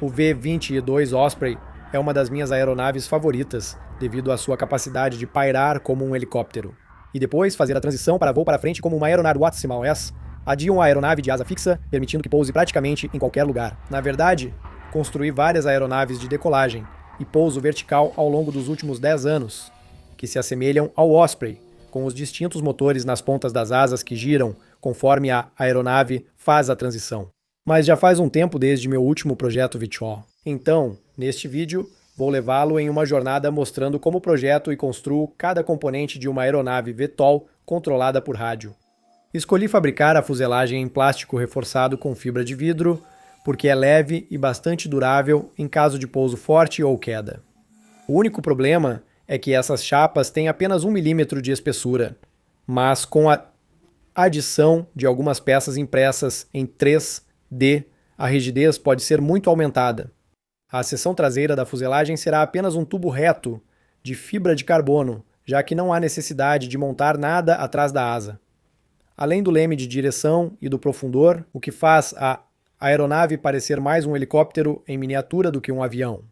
O V-22 Osprey é uma das minhas aeronaves favoritas, devido à sua capacidade de pairar como um helicóptero. E depois fazer a transição para voo para frente como uma aeronave Wattsimal S, adiam a aeronave de asa fixa, permitindo que pouse praticamente em qualquer lugar. Na verdade, construí várias aeronaves de decolagem e pouso vertical ao longo dos últimos 10 anos, que se assemelham ao Osprey, com os distintos motores nas pontas das asas que giram conforme a aeronave faz a transição. Mas já faz um tempo desde meu último projeto VTOL. Então, neste vídeo, vou levá-lo em uma jornada mostrando como projeto e construo cada componente de uma aeronave VTOL controlada por rádio. Escolhi fabricar a fuselagem em plástico reforçado com fibra de vidro, porque é leve e bastante durável em caso de pouso forte ou queda. O único problema é que essas chapas têm apenas 1 milímetro de espessura, mas com a adição de algumas peças impressas em 3D, a rigidez pode ser muito aumentada. A seção traseira da fuselagem será apenas um tubo reto de fibra de carbono, já que não há necessidade de montar nada atrás da asa. Além do leme de direção e do profundor, o que faz a aeronave parecer mais um helicóptero em miniatura do que um avião.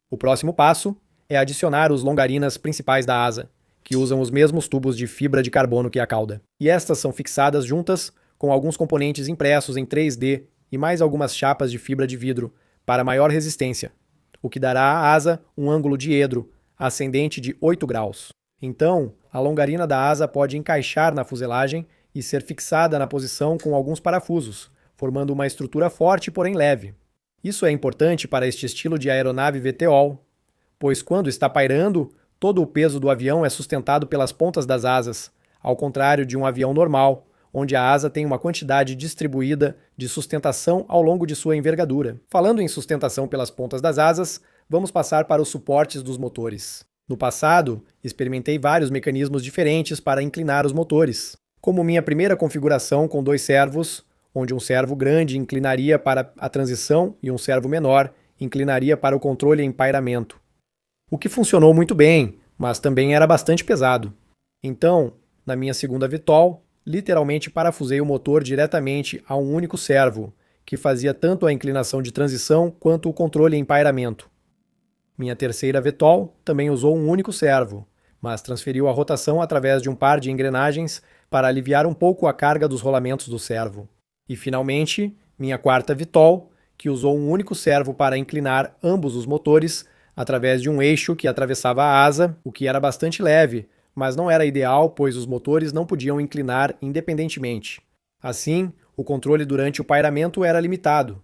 O próximo passo é adicionar os longarinas principais da asa, que usam os mesmos tubos de fibra de carbono que a cauda. E estas são fixadas juntas com alguns componentes impressos em 3D e mais algumas chapas de fibra de vidro para maior resistência, o que dará à asa um ângulo diedro ascendente de 8 graus. Então, a longarina da asa pode encaixar na fuselagem e ser fixada na posição com alguns parafusos, formando uma estrutura forte, porém leve. Isso é importante para este estilo de aeronave VTOL, pois quando está pairando, todo o peso do avião é sustentado pelas pontas das asas, ao contrário de um avião normal, onde a asa tem uma quantidade distribuída de sustentação ao longo de sua envergadura. Falando em sustentação pelas pontas das asas, vamos passar para os suportes dos motores. No passado, experimentei vários mecanismos diferentes para inclinar os motores, como minha primeira configuração com 2 servos, onde um servo grande inclinaria para a transição e um servo menor inclinaria para o controle em pairamento. O que funcionou muito bem, mas também era bastante pesado. Então, na minha segunda VTOL, literalmente parafusei o motor diretamente a um único servo, que fazia tanto a inclinação de transição quanto o controle em pairamento. Minha terceira VTOL também usou um único servo, mas transferiu a rotação através de um par de engrenagens para aliviar um pouco a carga dos rolamentos do servo. E finalmente, minha quarta VTOL, que usou um único servo para inclinar ambos os motores através de um eixo que atravessava a asa, o que era bastante leve, mas não era ideal, pois os motores não podiam inclinar independentemente. Assim, o controle durante o pairamento era limitado.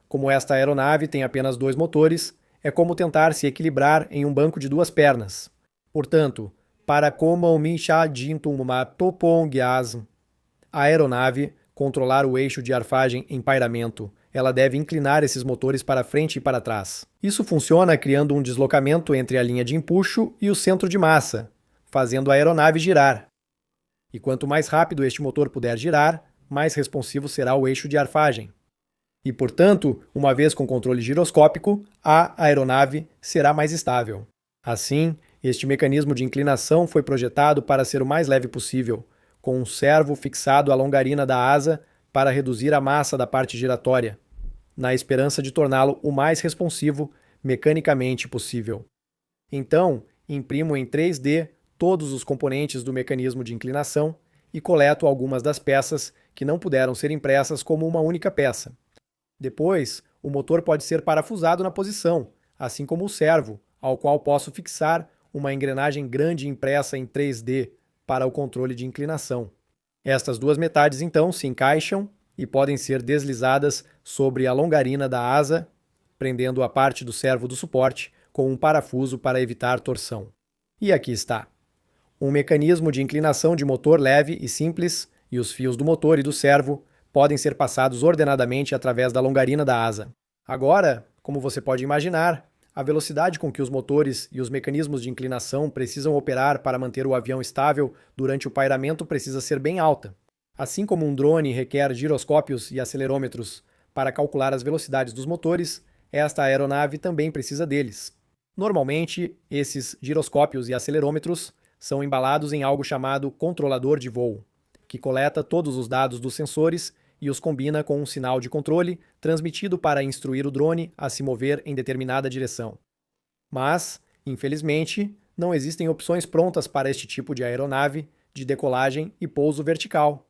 Como esta aeronave tem apenas 2 motores, é como tentar se equilibrar em um banco de 2 pernas. Portanto, para como a aeronave controlar o eixo de arfagem em pairamento, ela deve inclinar esses motores para frente e para trás. Isso funciona criando um deslocamento entre a linha de empuxo e o centro de massa, fazendo a aeronave girar. E quanto mais rápido este motor puder girar, mais responsivo será o eixo de arfagem. E, portanto, uma vez com controle giroscópico, a aeronave será mais estável. Assim, este mecanismo de inclinação foi projetado para ser o mais leve possível, com um servo fixado à longarina da asa para reduzir a massa da parte giratória, na esperança de torná-lo o mais responsivo mecanicamente possível. Então, imprimo em 3D todos os componentes do mecanismo de inclinação e coleto algumas das peças que não puderam ser impressas como uma única peça. Depois, o motor pode ser parafusado na posição, assim como o servo, ao qual posso fixar uma engrenagem grande impressa em 3D para o controle de inclinação. Estas 2 metades então se encaixam e podem ser deslizadas sobre a longarina da asa, prendendo a parte do servo do suporte com um parafuso para evitar torção. E aqui está. Um mecanismo de inclinação de motor leve e simples, e os fios do motor e do servo podem ser passados ordenadamente através da longarina da asa. Agora, como você pode imaginar, a velocidade com que os motores e os mecanismos de inclinação precisam operar para manter o avião estável durante o pairamento precisa ser bem alta. Assim como um drone requer giroscópios e acelerômetros para calcular as velocidades dos motores, esta aeronave também precisa deles. Normalmente, esses giroscópios e acelerômetros são embalados em algo chamado controlador de voo, que coleta todos os dados dos sensores e os combina com um sinal de controle transmitido para instruir o drone a se mover em determinada direção. Mas, infelizmente, não existem opções prontas para este tipo de aeronave de decolagem e pouso vertical.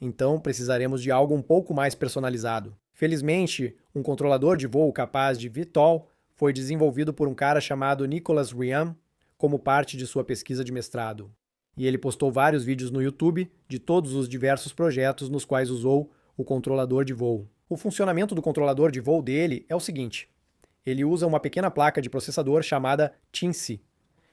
Então, precisaremos de algo um pouco mais personalizado. Felizmente, um controlador de voo capaz de VTOL foi desenvolvido por um cara chamado Nicholas Riam como parte de sua pesquisa de mestrado. E ele postou vários vídeos no YouTube de todos os diversos projetos nos quais usou o controlador de voo. O funcionamento do controlador de voo dele é o seguinte: ele usa uma pequena placa de processador chamada TINSI,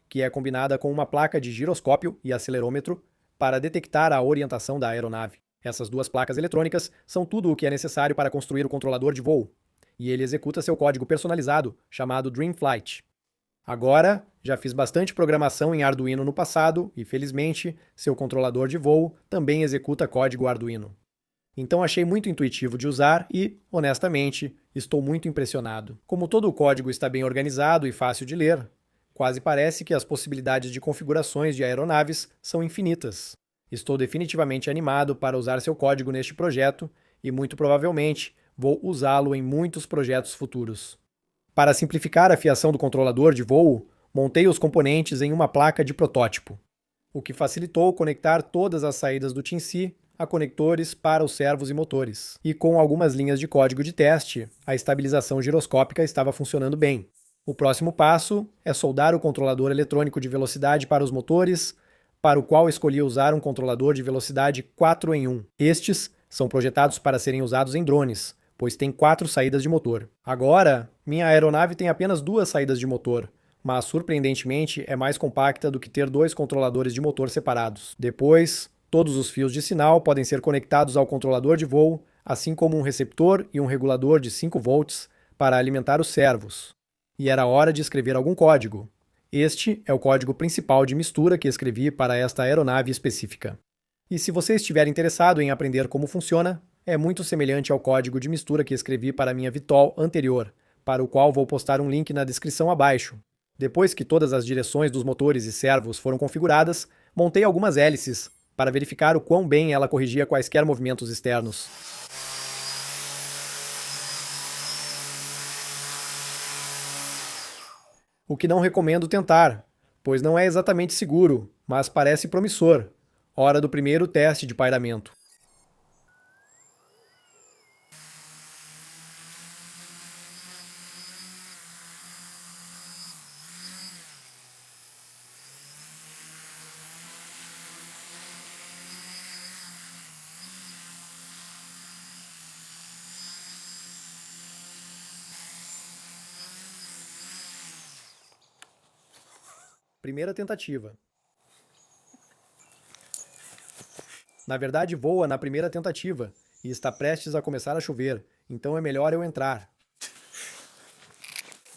que é combinada com uma placa de giroscópio e acelerômetro para detectar a orientação da aeronave. Essas duas placas eletrônicas são tudo o que é necessário para construir o controlador de voo, e ele executa seu código personalizado, chamado Dreamflight. Agora, já fiz bastante programação em Arduino no passado e, felizmente, seu controlador de voo também executa código Arduino. Então achei muito intuitivo de usar e, honestamente, estou muito impressionado. Como todo o código está bem organizado e fácil de ler, quase parece que as possibilidades de configurações de aeronaves são infinitas. Estou definitivamente animado para usar seu código neste projeto e, muito provavelmente, vou usá-lo em muitos projetos futuros. Para simplificar a fiação do controlador de voo, montei os componentes em uma placa de protótipo, o que facilitou conectar todas as saídas do TINSI a conectores para os servos e motores. E com algumas linhas de código de teste, a estabilização giroscópica estava funcionando bem. O próximo passo é soldar o controlador eletrônico de velocidade para os motores, para o qual escolhi usar um controlador de velocidade 4 em 1. Estes são projetados para serem usados em drones, pois tem 4 saídas de motor. Agora, minha aeronave tem apenas 2 saídas de motor, mas surpreendentemente é mais compacta do que ter 2 controladores de motor separados. Depois, todos os fios de sinal podem ser conectados ao controlador de voo, assim como um receptor e um regulador de 5 volts para alimentar os servos. E era hora de escrever algum código. Este é o código principal de mistura que escrevi para esta aeronave específica. E se você estiver interessado em aprender como funciona, é muito semelhante ao código de mistura que escrevi para a minha VTOL anterior, para o qual vou postar um link na descrição abaixo. Depois que todas as direções dos motores e servos foram configuradas, montei algumas hélices para verificar o quão bem ela corrigia quaisquer movimentos externos. O que não recomendo tentar, pois não é exatamente seguro, mas parece promissor. Hora do primeiro teste de pairamento. Primeira tentativa. Na verdade, voa na primeira tentativa e está prestes a começar a chover, então é melhor eu entrar.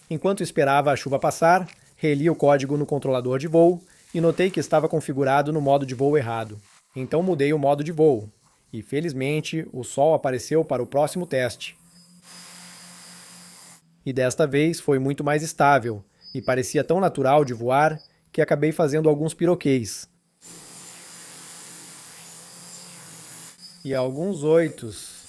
Enquanto esperava a chuva passar, reli o código no controlador de voo e notei que estava configurado no modo de voo errado. Então mudei o modo de voo e, felizmente, o sol apareceu para o próximo teste. E desta vez foi muito mais estável e parecia tão natural de voar que acabei fazendo alguns piroquês. E alguns oitos.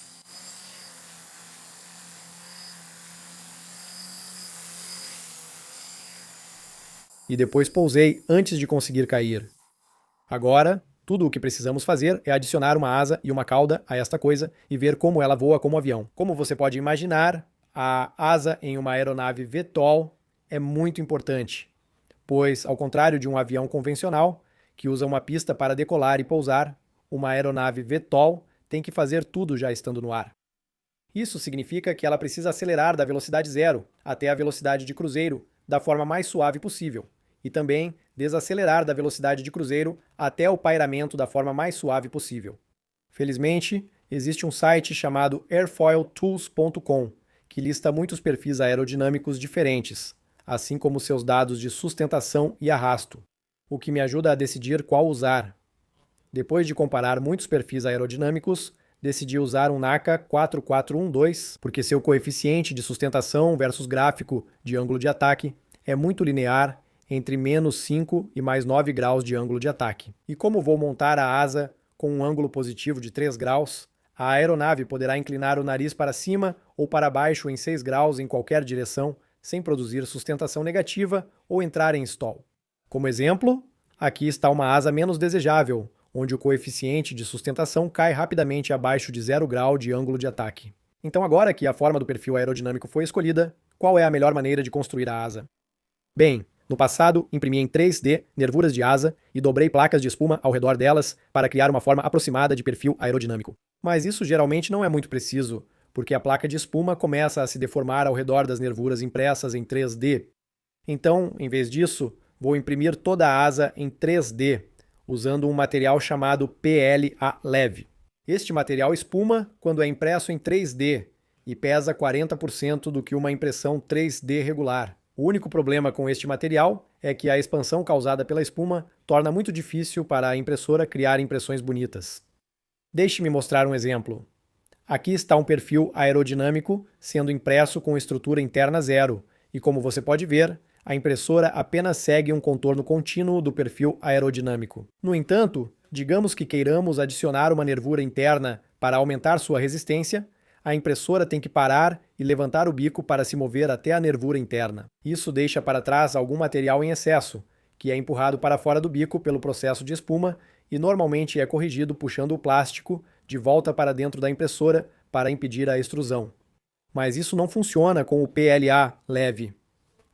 E depois pousei antes de conseguir cair. Agora, tudo o que precisamos fazer é adicionar uma asa e uma cauda a esta coisa e ver como ela voa como avião. Como você pode imaginar, a asa em uma aeronave VTOL é muito importante, pois, ao contrário de um avião convencional, que usa uma pista para decolar e pousar, uma aeronave VTOL tem que fazer tudo já estando no ar. Isso significa que ela precisa acelerar da velocidade zero até a velocidade de cruzeiro da forma mais suave possível, e também desacelerar da velocidade de cruzeiro até o pairamento da forma mais suave possível. Felizmente, existe um site chamado airfoiltools.com, que lista muitos perfis aerodinâmicos diferentes, assim como seus dados de sustentação e arrasto, o que me ajuda a decidir qual usar. Depois de comparar muitos perfis aerodinâmicos, decidi usar um NACA 4412, porque seu coeficiente de sustentação versus gráfico de ângulo de ataque é muito linear entre menos 5 e mais 9 graus de ângulo de ataque. E como vou montar a asa com um ângulo positivo de 3 graus, A aeronave poderá inclinar o nariz para cima ou para baixo em 6 graus em qualquer direção, sem produzir sustentação negativa ou entrar em stall. Como exemplo, aqui está uma asa menos desejável, onde o coeficiente de sustentação cai rapidamente abaixo de 0 grau de ângulo de ataque. Então, agora que a forma do perfil aerodinâmico foi escolhida, qual é a melhor maneira de construir a asa? Bem, no passado, imprimi em 3D nervuras de asa e dobrei placas de espuma ao redor delas para criar uma forma aproximada de perfil aerodinâmico. Mas isso geralmente não é muito preciso, porque a placa de espuma começa a se deformar ao redor das nervuras impressas em 3D. Então, em vez disso, vou imprimir toda a asa em 3D, usando um material chamado PLA Leve. Este material espuma quando é impresso em 3D e pesa 40% do que uma impressão 3D regular. O único problema com este material é que a expansão causada pela espuma torna muito difícil para a impressora criar impressões bonitas. Deixe-me mostrar um exemplo. Aqui está um perfil aerodinâmico sendo impresso com estrutura interna zero, e como você pode ver, a impressora apenas segue um contorno contínuo do perfil aerodinâmico. No entanto, digamos que queiramos adicionar uma nervura interna para aumentar sua resistência, a impressora tem que parar e levantar o bico para se mover até a nervura interna. Isso deixa para trás algum material em excesso, que é empurrado para fora do bico pelo processo de espuma e normalmente é corrigido puxando o plástico de volta para dentro da impressora para impedir a extrusão. Mas isso não funciona com o PLA leve.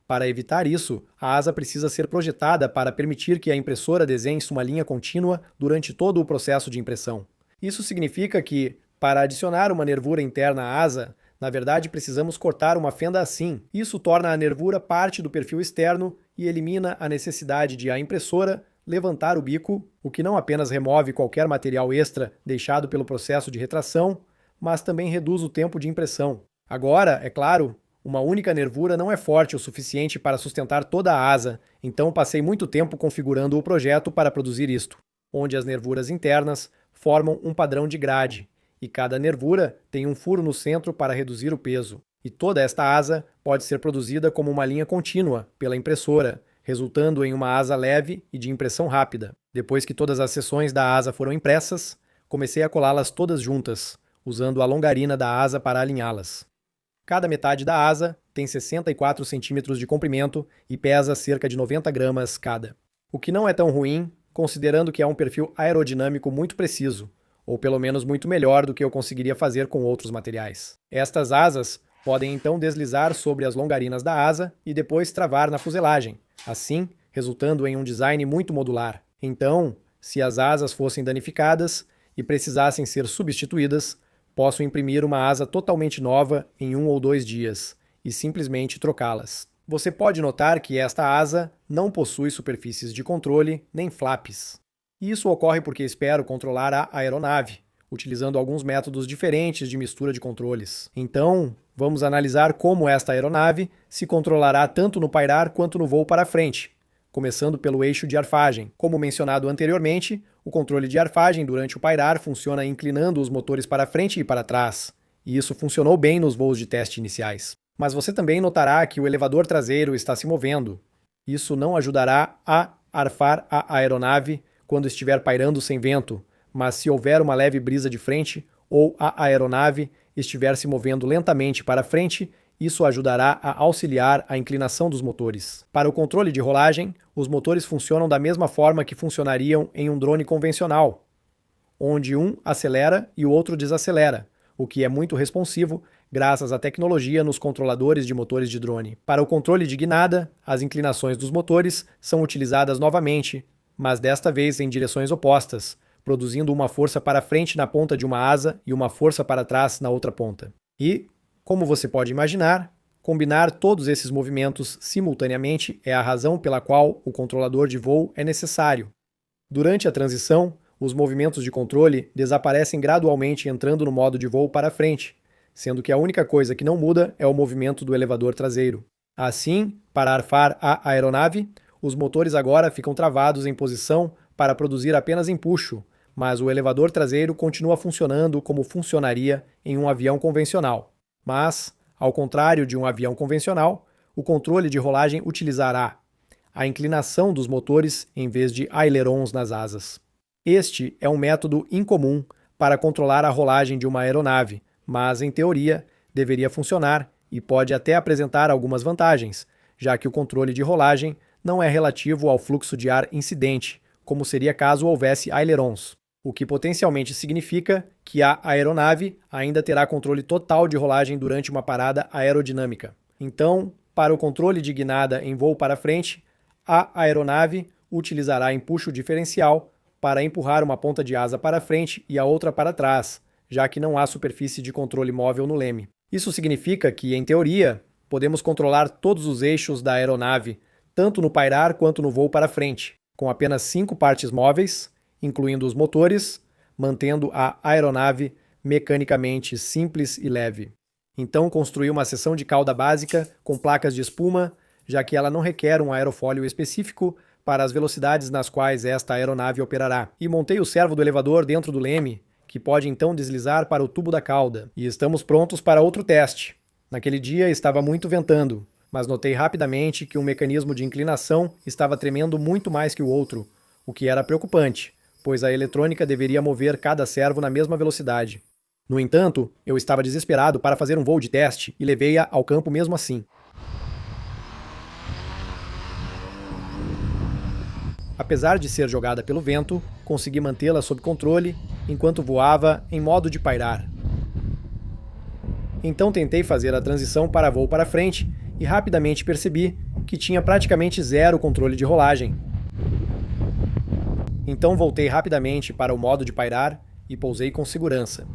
Para evitar isso, a asa precisa ser projetada para permitir que a impressora desenhe uma linha contínua durante todo o processo de impressão. Isso significa que, para adicionar uma nervura interna à asa, na verdade precisamos cortar uma fenda assim. Isso torna a nervura parte do perfil externo e elimina a necessidade de a impressora levantar o bico, o que não apenas remove qualquer material extra deixado pelo processo de retração, mas também reduz o tempo de impressão. Agora, é claro, uma única nervura não é forte o suficiente para sustentar toda a asa, então passei muito tempo configurando o projeto para produzir isto, onde as nervuras internas formam um padrão de grade, e cada nervura tem um furo no centro para reduzir o peso. E toda esta asa pode ser produzida como uma linha contínua pela impressora, resultando em uma asa leve e de impressão rápida. Depois que todas as seções da asa foram impressas, comecei a colá-las todas juntas, usando a longarina da asa para alinhá-las. Cada metade da asa tem 64 centímetros de comprimento e pesa cerca de 90 gramas cada. O que não é tão ruim, considerando que é um perfil aerodinâmico muito preciso, ou pelo menos muito melhor do que eu conseguiria fazer com outros materiais. Estas asas podem então deslizar sobre as longarinas da asa e depois travar na fuselagem, assim resultando em um design muito modular. Então, se as asas fossem danificadas e precisassem ser substituídas, posso imprimir uma asa totalmente nova em 1 ou 2 dias e simplesmente trocá-las. Você pode notar que esta asa não possui superfícies de controle nem flaps. E isso ocorre porque espero controlar a aeronave, utilizando alguns métodos diferentes de mistura de controles. Então, vamos analisar como esta aeronave se controlará tanto no pairar quanto no voo para frente, começando pelo eixo de arfagem. Como mencionado anteriormente, o controle de arfagem durante o pairar funciona inclinando os motores para frente e para trás, e isso funcionou bem nos voos de teste iniciais. Mas você também notará que o elevador traseiro está se movendo. Isso não ajudará a arfar a aeronave quando estiver pairando sem vento, mas se houver uma leve brisa de frente ou a aeronave estiver se movendo lentamente para frente, isso ajudará a auxiliar a inclinação dos motores. Para o controle de rolagem, os motores funcionam da mesma forma que funcionariam em um drone convencional, onde um acelera e o outro desacelera, o que é muito responsivo graças à tecnologia nos controladores de motores de drone. Para o controle de guinada, as inclinações dos motores são utilizadas novamente, mas desta vez em direções opostas, produzindo uma força para frente na ponta de uma asa e uma força para trás na outra ponta. E, como você pode imaginar, combinar todos esses movimentos simultaneamente é a razão pela qual o controlador de voo é necessário. Durante a transição, os movimentos de controle desaparecem gradualmente entrando no modo de voo para frente, sendo que a única coisa que não muda é o movimento do elevador traseiro. Assim, para arfar a aeronave, os motores agora ficam travados em posição para produzir apenas empuxo, mas o elevador traseiro continua funcionando como funcionaria em um avião convencional. Mas, ao contrário de um avião convencional, o controle de rolagem utilizará a inclinação dos motores em vez de ailerons nas asas. Este é um método incomum para controlar a rolagem de uma aeronave, mas, em teoria, deveria funcionar e pode até apresentar algumas vantagens, já que o controle de rolagem não é relativo ao fluxo de ar incidente, como seria caso houvesse ailerons, o que potencialmente significa que a aeronave ainda terá controle total de rolagem durante uma parada aerodinâmica. Então, para o controle de guinada em voo para frente, a aeronave utilizará empuxo diferencial para empurrar uma ponta de asa para frente e a outra para trás, já que não há superfície de controle móvel no leme. Isso significa que, em teoria, podemos controlar todos os eixos da aeronave, tanto no pairar quanto no voo para frente, com apenas 5 partes móveis, incluindo os motores, mantendo a aeronave mecanicamente simples e leve. Então, construí uma seção de cauda básica com placas de espuma, já que ela não requer um aerofólio específico para as velocidades nas quais esta aeronave operará. E montei o servo do elevador dentro do leme, que pode então deslizar para o tubo da cauda. E estamos prontos para outro teste. Naquele dia estava muito ventando, mas notei rapidamente que um mecanismo de inclinação estava tremendo muito mais que o outro, o que era preocupante, pois a eletrônica deveria mover cada servo na mesma velocidade. No entanto, eu estava desesperado para fazer um voo de teste e levei-a ao campo mesmo assim. Apesar de ser jogada pelo vento, consegui mantê-la sob controle enquanto voava em modo de pairar. Então tentei fazer a transição para voo para frente e rapidamente percebi que tinha praticamente zero controle de rolagem. Então voltei rapidamente para o modo de pairar e pousei com segurança.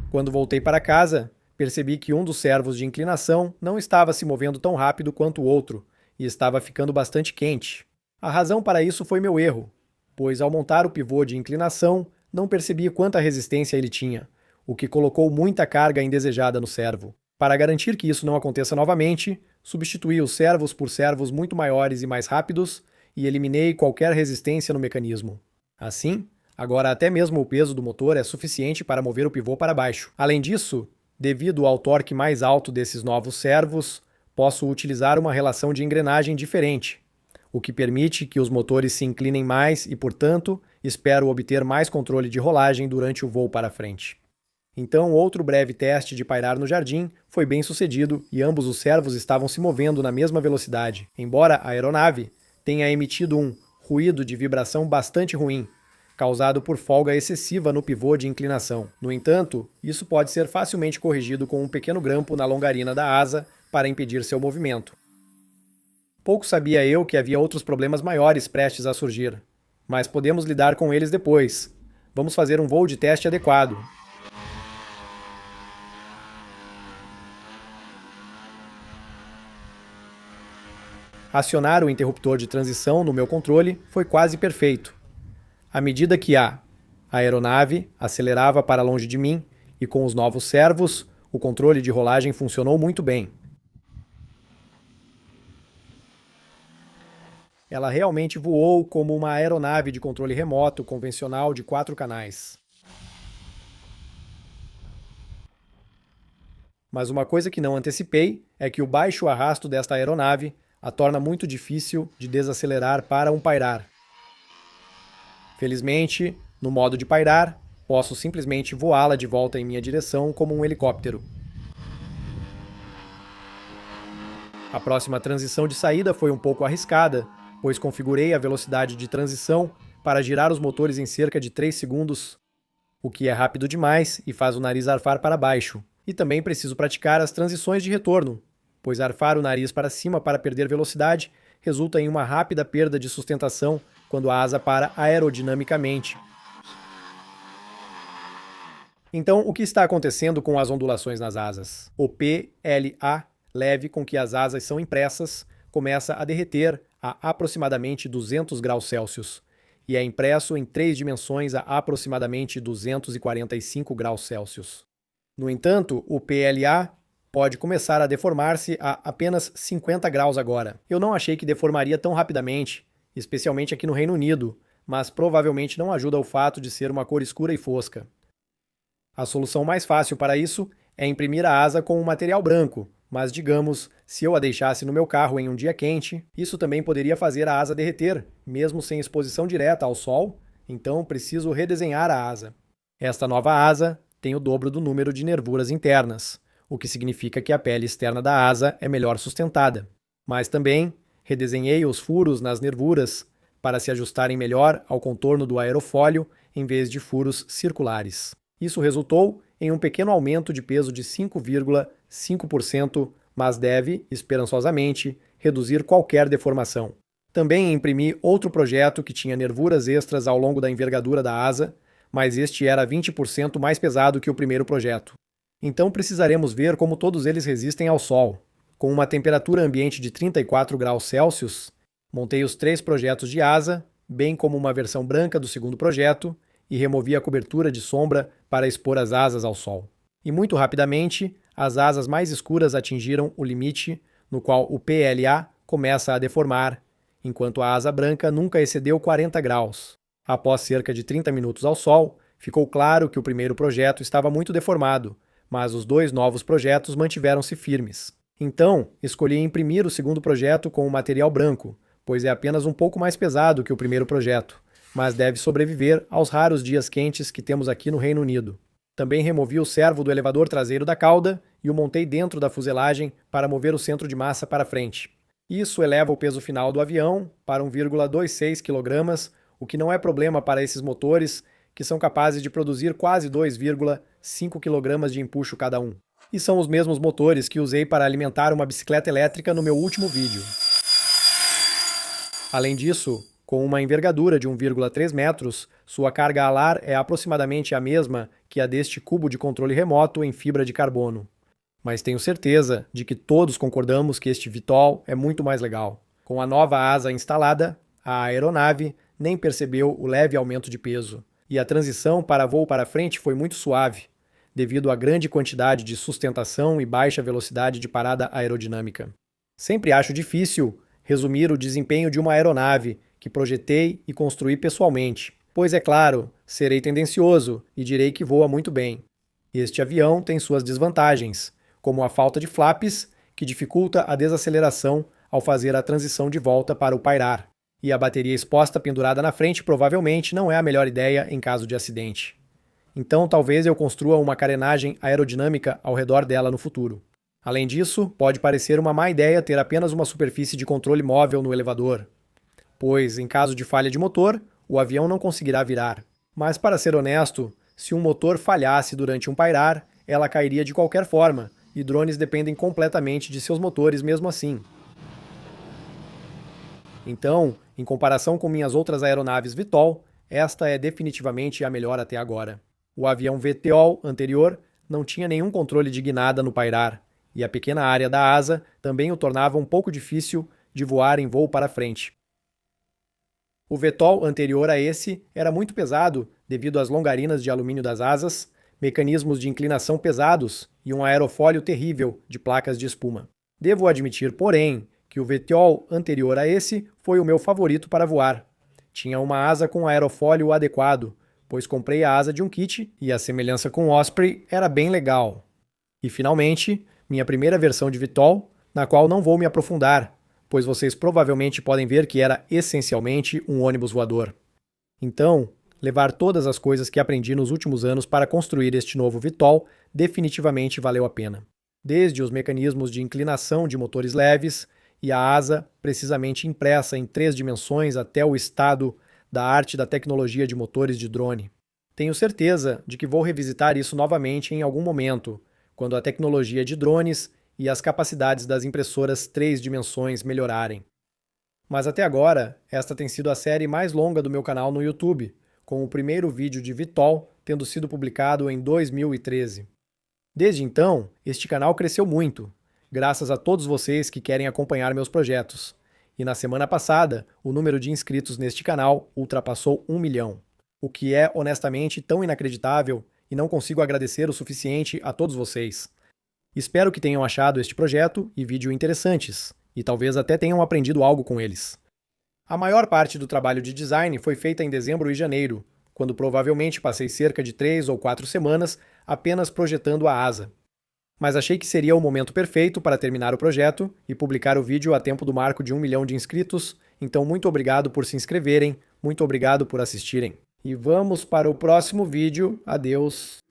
Quando voltei para casa, percebi que um dos servos de inclinação não estava se movendo tão rápido quanto o outro e estava ficando bastante quente. A razão para isso foi meu erro, pois ao montar o pivô de inclinação, não percebi quanta resistência ele tinha, o que colocou muita carga indesejada no servo. Para garantir que isso não aconteça novamente, substituí os servos por servos muito maiores e mais rápidos e eliminei qualquer resistência no mecanismo. Assim, agora até mesmo o peso do motor é suficiente para mover o pivô para baixo. Além disso, devido ao torque mais alto desses novos servos, posso utilizar uma relação de engrenagem diferente, o que permite que os motores se inclinem mais e, portanto, espero obter mais controle de rolagem durante o voo para frente. Então, outro breve teste de pairar no jardim foi bem sucedido e ambos os servos estavam se movendo na mesma velocidade, embora a aeronave tenha emitido um ruído de vibração bastante ruim, causado por folga excessiva no pivô de inclinação. No entanto, isso pode ser facilmente corrigido com um pequeno grampo na longarina da asa para impedir seu movimento. Pouco sabia eu que havia outros problemas maiores prestes a surgir, mas podemos lidar com eles depois. Vamos fazer um voo de teste adequado. Acionar o interruptor de transição no meu controle foi quase perfeito. À medida que a aeronave acelerava para longe de mim e com os novos servos, o controle de rolagem funcionou muito bem. Ela realmente voou como uma aeronave de controle remoto convencional de 4 canais. Mas uma coisa que não antecipei é que o baixo arrasto desta aeronave a torna muito difícil de desacelerar para um pairar. Felizmente, no modo de pairar, posso simplesmente voá-la de volta em minha direção como um helicóptero. A próxima transição de saída foi um pouco arriscada, pois configurei a velocidade de transição para girar os motores em cerca de 3 segundos, o que é rápido demais e faz o nariz arfar para baixo. E também preciso praticar as transições de retorno, pois arfar o nariz para cima para perder velocidade resulta em uma rápida perda de sustentação quando a asa para aerodinamicamente. Então, o que está acontecendo com as ondulações nas asas? O PLA leve com que as asas são impressas começa a derreter a aproximadamente 200 graus Celsius e é impresso em 3 dimensões a aproximadamente 245 graus Celsius. No entanto, o PLA pode começar a deformar-se a apenas 50 graus agora. Eu não achei que deformaria tão rapidamente, especialmente aqui no Reino Unido, mas provavelmente não ajuda o fato de ser uma cor escura e fosca. A solução mais fácil para isso é imprimir a asa com um material branco, Mas digamos, se eu a deixasse no meu carro em um dia quente, isso também poderia fazer a asa derreter, mesmo sem exposição direta ao sol, então preciso redesenhar a asa. Esta nova asa tem o dobro do número de nervuras internas, o que significa que a pele externa da asa é melhor sustentada. Mas também redesenhei os furos nas nervuras para se ajustarem melhor ao contorno do aerofólio em vez de furos circulares. Isso resultou em um pequeno aumento de peso de 5,5%, mas deve, esperançosamente, reduzir qualquer deformação. Também imprimi outro projeto que tinha nervuras extras ao longo da envergadura da asa, mas este era 20% mais pesado que o primeiro projeto. Então precisaremos ver como todos eles resistem ao sol. Com uma temperatura ambiente de 34 graus Celsius, montei os 3 projetos de asa, bem como uma versão branca do segundo projeto, e removi a cobertura de sombra para expor as asas ao sol. E muito rapidamente, as asas mais escuras atingiram o limite no qual o PLA começa a deformar, enquanto a asa branca nunca excedeu 40 graus. Após cerca de 30 minutos ao sol, ficou claro que o primeiro projeto estava muito deformado, mas os 2 novos projetos mantiveram-se firmes. Então, escolhi imprimir o segundo projeto com o material branco, pois é apenas um pouco mais pesado que o primeiro projeto, mas deve sobreviver aos raros dias quentes que temos aqui no Reino Unido. Também removi o servo do elevador traseiro da cauda e o montei dentro da fuselagem para mover o centro de massa para frente. Isso eleva o peso final do avião para 1,26 kg, o que não é problema para esses motores, que são capazes de produzir quase 2,5 kg de empuxo cada um. E são os mesmos motores que usei para alimentar uma bicicleta elétrica no meu último vídeo. Além disso, com uma envergadura de 1,3 metros, sua carga alar é aproximadamente a mesma que a deste cubo de controle remoto em fibra de carbono. Mas tenho certeza de que todos concordamos que este VTOL é muito mais legal. Com a nova asa instalada, a aeronave nem percebeu o leve aumento de peso, e a transição para voo para frente foi muito suave, devido à grande quantidade de sustentação e baixa velocidade de parada aerodinâmica. Sempre acho difícil resumir o desempenho de uma aeronave que projetei e construí pessoalmente, pois é claro, serei tendencioso e direi que voa muito bem. Este avião tem suas desvantagens, como a falta de flaps, que dificulta a desaceleração ao fazer a transição de volta para o pairar, e a bateria exposta pendurada na frente provavelmente não é a melhor ideia em caso de acidente. Então talvez eu construa uma carenagem aerodinâmica ao redor dela no futuro. Além disso, pode parecer uma má ideia ter apenas uma superfície de controle móvel no elevador, pois, em caso de falha de motor, o avião não conseguirá virar. Mas, para ser honesto, se um motor falhasse durante um pairar, ela cairia de qualquer forma, e drones dependem completamente de seus motores mesmo assim. Então, em comparação com minhas outras aeronaves VTOL, esta é definitivamente a melhor até agora. O avião VTOL anterior não tinha nenhum controle de guinada no pairar, e a pequena área da asa também o tornava um pouco difícil de voar em voo para frente. O VTOL anterior a esse era muito pesado devido às longarinas de alumínio das asas, mecanismos de inclinação pesados e um aerofólio terrível de placas de espuma. Devo admitir, porém, que o VTOL anterior a esse foi o meu favorito para voar. Tinha uma asa com aerofólio adequado, pois comprei a asa de um kit e a semelhança com o Osprey era bem legal. E finalmente, minha primeira versão de VTOL, na qual não vou me aprofundar, pois vocês provavelmente podem ver que era essencialmente um ônibus voador. Então, levar todas as coisas que aprendi nos últimos anos para construir este novo VTOL definitivamente valeu a pena. Desde os mecanismos de inclinação de motores leves e a asa precisamente impressa em 3 dimensões até o estado da arte da tecnologia de motores de drone. Tenho certeza de que vou revisitar isso novamente em algum momento, quando a tecnologia de drones e as capacidades das impressoras 3 dimensões melhorarem. Mas até agora, esta tem sido a série mais longa do meu canal no YouTube, com o primeiro vídeo de VTOL tendo sido publicado em 2013. Desde então, este canal cresceu muito, graças a todos vocês que querem acompanhar meus projetos. E na semana passada, o número de inscritos neste canal ultrapassou 1 milhão, o que é honestamente tão inacreditável e não consigo agradecer o suficiente a todos vocês. Espero que tenham achado este projeto e vídeo interessantes, e talvez até tenham aprendido algo com eles. A maior parte do trabalho de design foi feita em dezembro e janeiro, quando provavelmente passei cerca de 3 ou 4 semanas apenas projetando a asa. Mas achei que seria o momento perfeito para terminar o projeto e publicar o vídeo a tempo do marco de 1 milhão de inscritos, então muito obrigado por se inscreverem, muito obrigado por assistirem. E vamos para o próximo vídeo. Adeus!